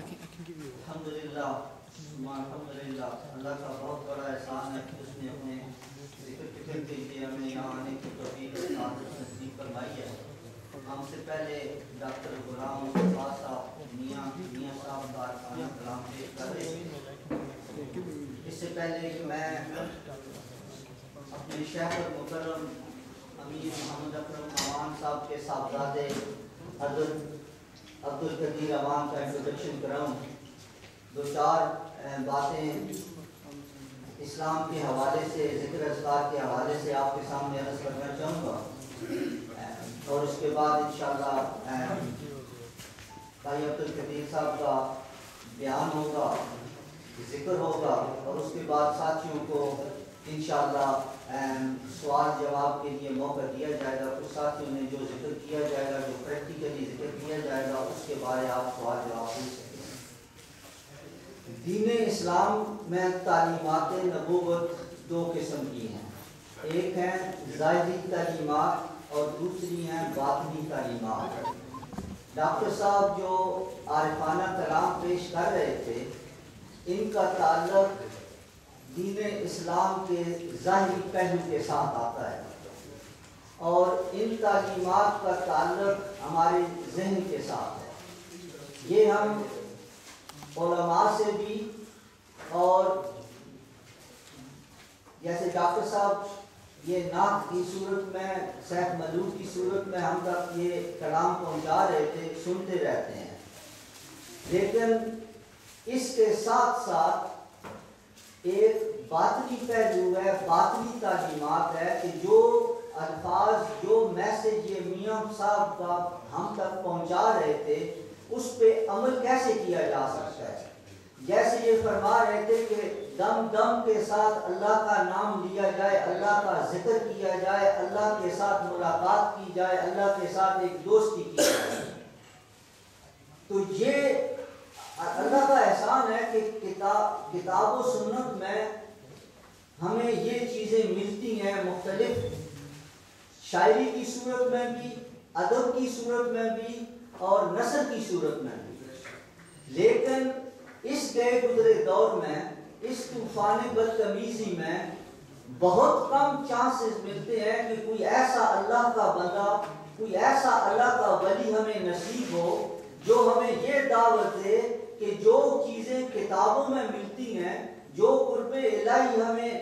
الحمدللہ الحمدللہ اللہ کا بہت بڑا احسان ہے کہ اس نے اپنے ذکر فکر کے لیے ہمیں یہاں آنے کی توفیق نصیب فرمائی ہے۔ ہم سے پہلے ڈاکٹر غلام مصطفیٰ صاحب میاں صاحب کا کلام پیش کر رہے تھے۔ اس سے پہلے کہ میں اپنے شیخ المکرم امیر محمد اکرم امان صاحب کے صاحبزادے حضرت عبدالقدیر امان کا انٹروڈکشن کراؤں، دو چار باتیں اسلام کے حوالے سے، ذکر اذکار کے حوالے سے آپ کے سامنے عرض کرنا چاہوں گا، اور اس کے بعد انشاءاللہ بھائی عبدالقدیر صاحب کا بیان ہوگا، ذکر ہوگا، اور اس کے بعد ساتھیوں کو انشاءاللہ سوال جواب کے لیے موقع دیا جائے گا۔ کچھ ساتھیوں نے جو ذکر کیا جائے گا، جو پریکٹیکلی ذکر کیا جائے گا، اس کے بارے آپ سوال جواب پوچھ سکتے ہیں۔ دین اسلام میں تعلیمات نبوت دو قسم کی ہیں، ایک ہیں ظاہری تعلیمات اور دوسری ہیں باطنی تعلیمات۔ ڈاکٹر صاحب جو عارفانہ کلام پیش کر رہے تھے، ان کا تعلق دین اسلام کے ظاہری پہلو کے ساتھ آتا ہے، اور ان تعلیمات کا تعلق ہمارے ذہن کے ساتھ ہے۔ یہ ہم علماء سے بھی، اور جیسے ڈاکٹر صاحب یہ نعت کی صورت میں، سیف ملود کی صورت میں ہم تک یہ کلام پہنچا رہے تھے، سنتے رہتے ہیں، لیکن اس کے ساتھ ساتھ ایک باطنی پہلو ہے، باطنی تعلیمات ہے کہ جو الفاظ، جو میسج یہ میاں صاحب کا ہم تک پہنچا رہے تھے، اس پہ عمل کیسے کیا جا سکتا ہے۔ جیسے یہ فرما رہے تھے کہ دم دم کے ساتھ اللہ کا نام لیا جائے، اللہ کا ذکر کیا جائے، اللہ کے ساتھ ملاقات کی جائے، اللہ کے ساتھ ایک دوستی کی جائے، تو یہ اللہ کا احسان ہے کہ کتاب و سنت میں ہمیں یہ چیزیں ملتی ہیں، مختلف شاعری کی صورت میں بھی، ادب کی صورت میں بھی، اور نثر کی صورت میں بھی۔ لیکن اس گئے گزرے دور میں، اس طوفان بدتمیزی میں بہت کم چانسز ملتے ہیں کہ کوئی ایسا اللہ کا بندہ، کوئی ایسا اللہ کا ولی ہمیں نصیب ہو جو ہمیں یہ دعوت دے کہ جو چیزیں کتابوں میں ملتی ہیں، جو قرب الہی ہمیں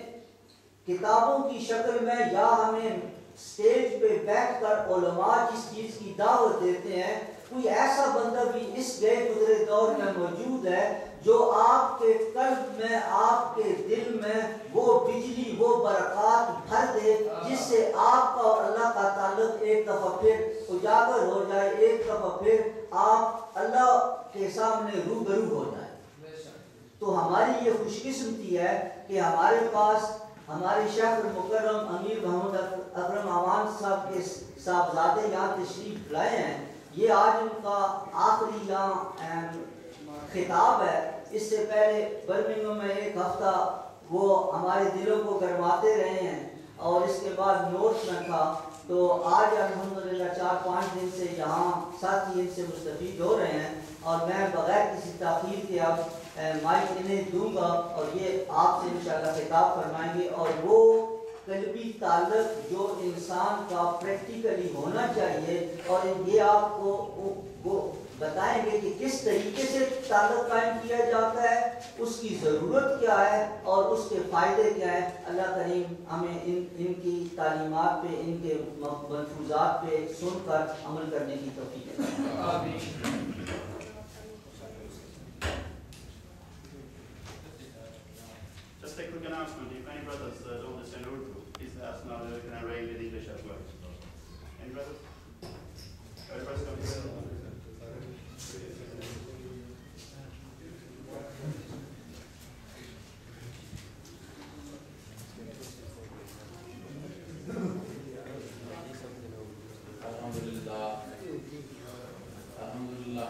کتابوں کی شکل میں یا ہمیں سٹیج پہ بیٹھ کر علماء جس چیز کی دعوت دیتے ہیں، کوئی ایسا بندہ بھی اس گئے گزرے دور میں موجود ہے جو آپ کے قلب میں، آپ کے دل میں وہ بجلی، وہ برکات بھر دے جس سے آپ کا اور اللہ کا تعلق ایک دفعہ پھر اجاگر ہو جائے، ایک دفعہ پھر آپ اللہ کے سامنے روبرو ہو جائے۔ تو ہماری یہ خوش قسمتی ہے کہ ہمارے پاس ہمارے شیخ المکرم امیر محمد اکرم امان صاحب کے صاحبزادے یہاں تشریف لائے ہیں۔ یہ آج ان کا آخری یہاں خطاب ہے۔ اس سے پہلے برمنگھم میں ایک ہفتہ وہ ہمارے دلوں کو گرماتے رہے ہیں، اور اس کے بعد نورتھ میں تھا، تو آج الحمدللہ 4-5 دن سے یہاں ساتھی ان سے مستفید ہو رہے ہیں، اور میں بغیر کسی تاخیر کے اب مائک انہیں دوں گا، اور یہ آپ سے انشاءاللہ خطاب فرمائیں گے، اور وہ قلبی تعلق جو انسان کا پریکٹیکلی ہونا چاہیے، اور یہ آپ کو وہ بتائیں گے کہ کس طریقے سے تعلق قائم کیا جاتا ہے، اس کی ضرورت کیا ہے اور اس کے فائدے کیا ہیں۔ اللہ کریم ہمیں ان کی تعلیمات پہ، ان کے ملفوظات پہ سن کر عمل کرنے کی توفیق دے۔ آمین۔ Just a quick announcement, if any brothers don't understand Urdu, please let us know, that we can arrange in English as well. Any brothers? Everybody's coming? Alhamdulillah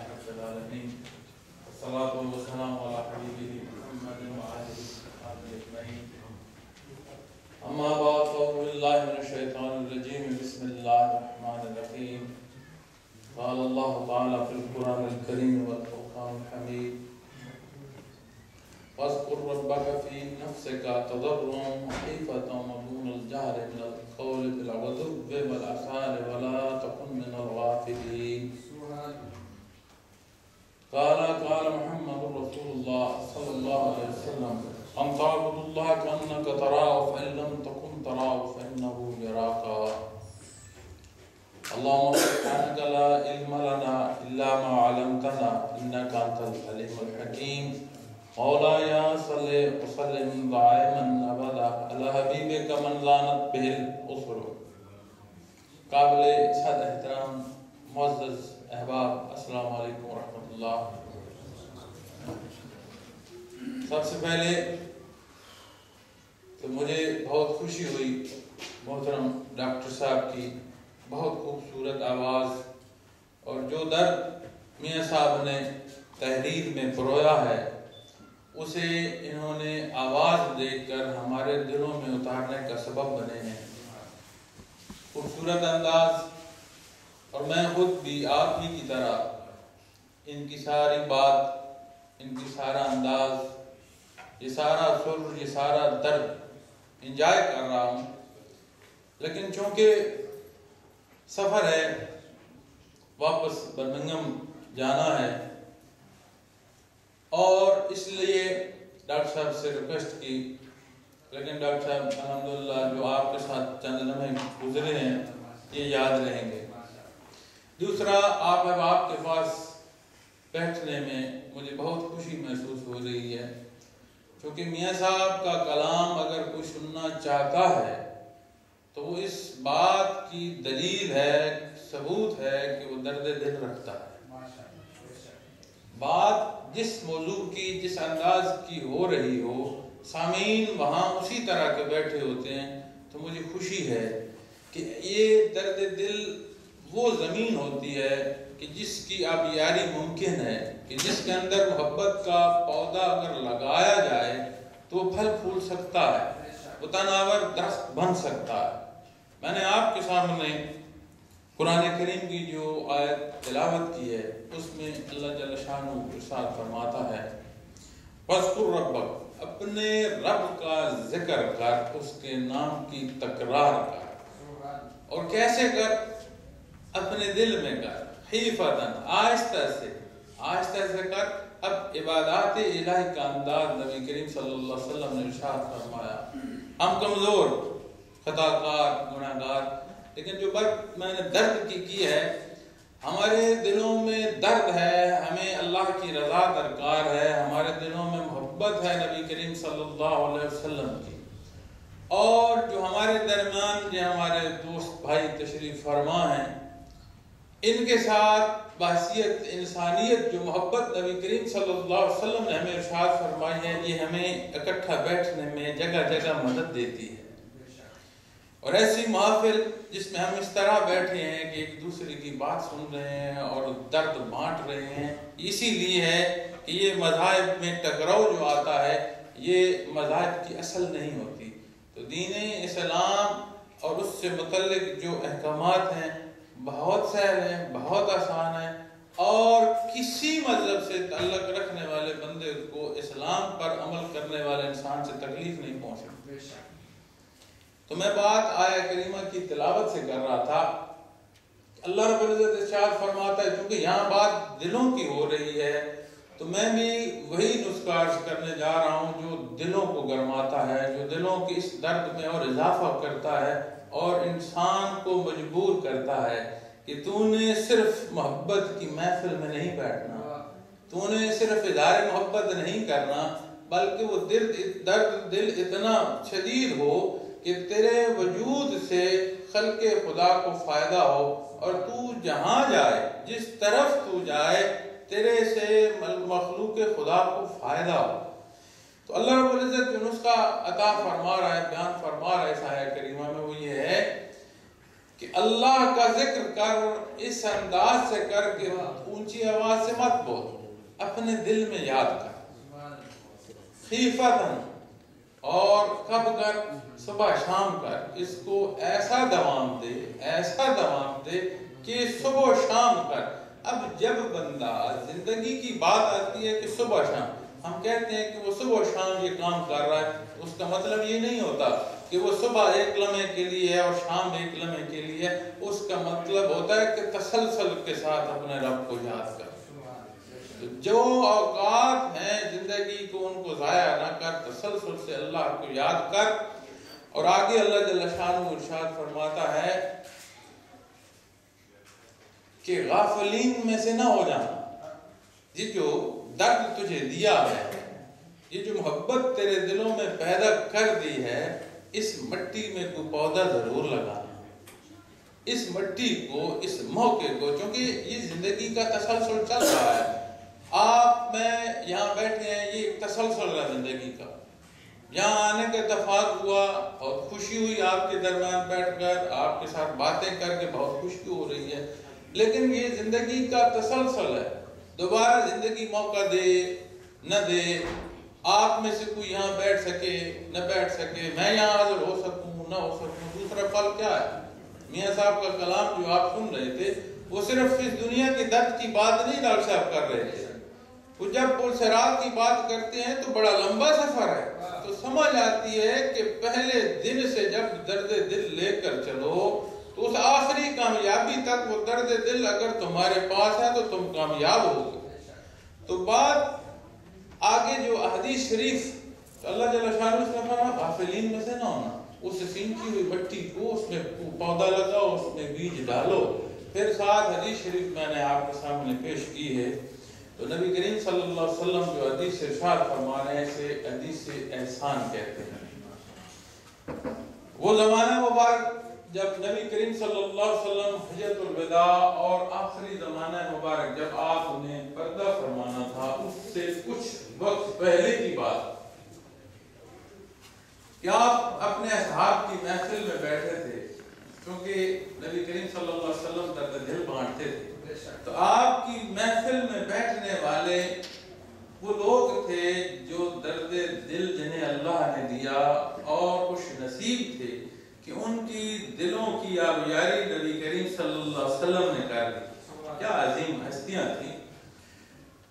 Rabbil Alameen, wassalatu wassalamu ala habibihi Muhammadin wa alihi wa sahbihi ajma'in. Amma ba'd, a'udhu billahi minash shaitanir rajim, bismillahir rahmanir واذكر ربك في نفسك تضرعا وخيفة ودون الجهر من القول بالغدو والآصال ولا تكن من الغافلين. قال محمد رسول الله صلى الله عليه وسلم أن تعبد الله كأنك تراه فإن لم تكن تراه فإنه يراك. اللهم سبحانك لا علم لنا إلا ما علمتنا إنك أنت العليم الحكيم. مولاي صل وسلم دائما أبدا على حبيبك من زانت به الأسر. قابل صد احترام معزز احباب، السلام علیکم ورحمۃ اللہ۔ سب سے پہلے تو مجھے بہت خوشی ہوئی محترم ڈاکٹر صاحب کی بہت خوبصورت آواز اور جو درد میاں صاحب نے تحریر میں پرویا ہے اسے انہوں نے آواز دے کر ہمارے دلوں میں اتارنے کا سبب بنے ہیں۔ خوبصورت انداز، اور میں خود بھی آپ ہی کی طرح ان کی ساری بات، ان کی سارا انداز، یہ سارا سر، یہ سارا درد انجوائے کر رہا ہوں، لیکن چونکہ سفر ہے، واپس برمنگھم جانا ہے، اور اس لیے ڈاکٹر صاحب سے ریکویسٹ کی، لیکن ڈاکٹر صاحب الحمدللہ جو آپ کے ساتھ چند لمحے گزرے ہیں یہ یاد رہیں گے۔ دوسرا، آپ کے پاس بیٹھنے میں مجھے بہت خوشی محسوس ہو رہی ہے، کیونکہ میاں صاحب کا کلام اگر کوئی سننا چاہتا ہے تو وہ اس بات کی دلیل ہے، ثبوت ہے کہ وہ درد دل رکھتا ہے۔ بات جس موضوع کی، جس انداز کی ہو رہی ہو، سامعین وہاں اسی طرح کے بیٹھے ہوتے ہیں، تو مجھے خوشی ہے کہ یہ درد دل وہ زمین ہوتی ہے کہ جس کی آبیاری ممکن ہے، کہ جس کے اندر محبت کا پودا اگر لگایا جائے تو وہ پھل پھول سکتا ہے، وہ تناور درخت بن سکتا ہے۔ میں نے آپ کے سامنے قرآن کریم کی جو آیت تلاوت کی ہے اس میں اللہ جل شانہ ارشاد فرماتا ہے وَاذْكُرْ رَبَّكَ، اپنے رب کا ذکر کر، اس کے نام کی تکرار کر، اور کیسے کر؟ اپنے دل میں کر، خیفتاً، آہستہ سے کر۔ اب عبادات الہی کا انداز نبی کریم صلی اللہ علیہ وسلم نے ارشاد فرمایا، ہم کمزور، خطا کار، گناہ گار، لیکن جو بات میں نے درد کی ہے، ہمارے دلوں میں درد ہے، ہمیں اللہ کی رضا درکار ہے، ہمارے دلوں میں محبت ہے نبی کریم صلی اللہ علیہ وسلم کی، اور جو ہمارے درمیان جو ہمارے دوست بھائی تشریف فرما ہیں، ان کے ساتھ بحثیت انسانیت جو محبت نبی کریم صلی اللہ علیہ وسلم نے ہمیں ارشاد فرمائی ہے، یہ ہمیں اکٹھا بیٹھنے میں جگہ جگہ مدد دیتی ہے۔ اور ایسی محفل جس میں ہم اس طرح بیٹھے ہیں کہ ایک دوسرے کی بات سن رہے ہیں اور درد بانٹ رہے ہیں، اسی لیے ہے کہ یہ مذاہب میں ٹکراؤ جو آتا ہے یہ مذاہب کی اصل نہیں ہوتی۔ تو دین اسلام اور اس سے متعلق جو احکامات ہیں بہت سہل ہیں، بہت آسان ہیں، اور کسی مذہب سے تعلق رکھنے والے بندے کو اسلام پر عمل کرنے والے انسان سے تکلیف نہیں پہنچ سکتی۔ تو میں بات آیہ کریمہ کی تلاوت سے کر رہا تھا، اللہ رب العزت ارشاد فرماتا ہے چونکہ یہاں بات دلوں کی ہو رہی ہے تو میں بھی وہی نسخہ عرض کرنے جا رہا ہوں جو دلوں کو گرماتا ہے، جو دلوں کی اس درد میں اور اضافہ کرتا ہے اور انسان کو مجبور کرتا ہے کہ تو نے صرف محبت کی محفل میں نہیں بیٹھنا، تو نے صرف اظہار محبت نہیں کرنا، بلکہ وہ درد دل اتنا شدید ہو کہ تیرے وجود سے خلق خدا کو فائدہ ہو، اور تو جہاں جائے، جس طرف تو جائے، تیرے سے مخلوق خدا کو فائدہ ہو۔ تو اللہ رب العزت جو نسخہ عطا فرما رہا ہے، بیان فرما رہا ہے اس آیہ کریمہ میں، وہ یہ ہے کہ اللہ کا ذکر کر، اس انداز سے کر کہ اونچی آواز سے مت بول، اپنے دل میں یاد کر، خیفتاً، اور کب کر؟ صبح شام کر، اس کو ایسا دوام دے کہ صبح شام کر۔ اب جب بندہ زندگی کی بات آتی ہے کہ صبح شام، ہم کہتے ہیں کہ وہ صبح و شام یہ کام کر رہا ہے، اس کا مطلب یہ نہیں ہوتا کہ وہ صبح ایک لمحے کے لیے ہے اور شام ایک لمحے کے لیے ہے. اس کا مطلب ہوتا ہے کہ تسلسل کے ساتھ اپنے رب کو یاد کر. جو اوقات ہیں زندگی کو ان کو ضائع نہ کر، تسلسل سے اللہ کو یاد کر. اور آگے اللہ جل شانہ ارشاد فرماتا ہے کہ غافلین میں سے نہ ہو جانا. یہ جو درد تجھے دیا ہے، یہ جو محبت تیرے دلوں میں پیدا کر دی ہے، اس مٹی میں کوئی پودا ضرور لگانا. اس مٹی کو، اس موقع کو، چونکہ یہ زندگی کا تسلسل چل رہا ہے. آپ میں یہاں بیٹھے ہیں، یہ ایک تسلسل ہے زندگی کا. یہاں آنے کا اتفاق ہوا، بہت خوشی ہوئی آپ کے درمیان بیٹھ کر، آپ کے ساتھ باتیں کر کے بہت خوشی ہو رہی ہے. لیکن یہ زندگی کا تسلسل ہے. دوبارہ زندگی موقع دے نہ دے، آپ میں سے کوئی یہاں بیٹھ سکے نہ بیٹھ سکے، میں یہاں حاضر ہو سکوں نہ ہو سکوں. دوسرا پل کیا ہے؟ میاں صاحب کا کلام جو آپ سن رہے تھے وہ صرف اس دنیا کے درد کی بات نہیں ڈاکٹر صاحب کر رہے تھے. وہ جب پل صراط کی بات کرتے ہیں تو بڑا لمبا سفر ہے. تو سمجھ آتی ہے کہ پہلے دن سے جب درد دل لے کر چلو تو اس آخری کامیابی تک وہ درد دل اگر تمہارے پاس ہے تو تم کامیاب ہوگے. تو بات آگے جو حدیث شریف اللہ جل شانہ نے فرمایا غافلین میں سے نہ ہونا. اس سینچی ہوئی مٹی کو اس میں پودا لگاؤ، اس میں بیج ڈالو. پھر ساتھ حدیث شریف میں نے آپ کے سامنے پیش کی ہے. تو نبی کریم صلی اللہ علیہ وسلم جو حدیث ارشاد فرما رہے ہیں اسے حدیث احسان کہتے ہیں. وہ زمانہ مبارک جب نبی کریم صلی اللہ علیہ وسلم حجۃ الوداع اور آخری زمانہ مبارک جب آپ نے پردہ فرمانا تھا، اس سے کچھ وقت پہلے کی بات کہ آپ اپنے اصحاب کی محفل میں بیٹھے تھے. کیونکہ نبی کریم صلی اللہ علیہ وسلم درد دل بانٹتے تھے. تو آپ کی محفل میں بیٹھنے والے وہ لوگ تھے جو درد دل جنہیں اللہ نے دیا اور خوش نصیب تھے کہ ان کی دلوں کی آبیاری نبی کریم صلی اللہ علیہ وسلم نے کر دی. کیا عظیم ہستیاں تھیں.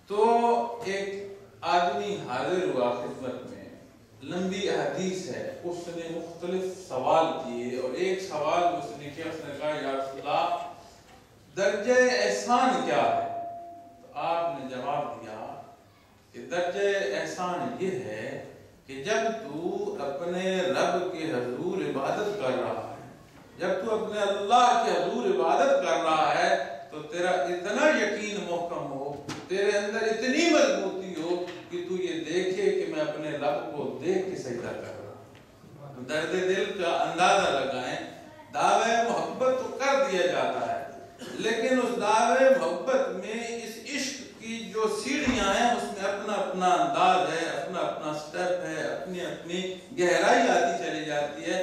تو ایک آدمی حاضر ہوا خدمت میں، لمبی حدیث ہے. اس نے مختلف سوال کیے اور ایک سوال اس نے کیا، اس نے کہا یا رسول اللہ درجہ احسان کیا ہے؟ تو آپ نے جواب دیا کہ درجہ احسان یہ ہے کہ جب تو اپنے رب کے حضور عبادت کر رہا ہے، جب تو اپنے اللہ کے حضور عبادت کر رہا ہے تو تیرا اتنا یقین محکم ہو، تیرے اندر اتنی مضبوطی ہو کہ تو یہ دیکھے کہ میں اپنے رب کو دیکھ کے سجدہ کر رہا ہوں. درد دل کا اندازہ لگائیں. دعوے محبت تو کر دیا جاتا ہے، لیکن اس دعوے محبت میں اس عشق کی جو سیڑھیاں ہیں اس میں اپنا اپنا انداز ہے، اپنا اپنا سٹیپ ہے، اپنی اپنی گہرائی آتی چلی جاتی ہے.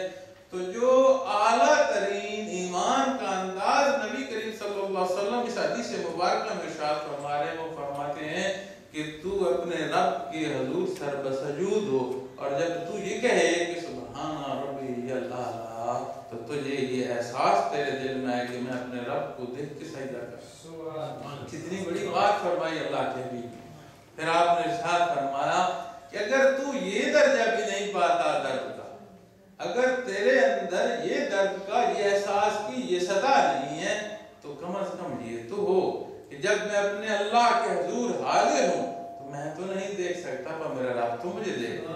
تو جو اعلیٰ ترین ایمان کا انداز نبی کریم صلی اللہ علیہ وسلم اس حدیث مبارکہ میں ارشاد فرما رہے ہیں، وہ فرماتے ہیں کہ تو اپنے رب کے حضور سر بسجود ہو، اور جب تو یہ کہے کہ سبحان ربی اللہ، تو تجھے یہ احساس تیرے دل میں آئے کہ میں اپنے رب کو دیکھ کے سجدہ کروں. کتنی بڑی بات فرمائی اللہ کے بھی. پھر آپ نے ارشاد فرمایا کہ اگر تو یہ درجہ بھی نہیں پاتا درد کا، اگر تیرے اندر یہ درد کا یہ احساس کی یہ سطح نہیں ہے، تو کم از کم یہ تو ہو کہ جب میں اپنے اللہ کے حضور حاضر ہوں تو میں تو نہیں دیکھ سکتا پر میرا رب تو مجھے دیکھ.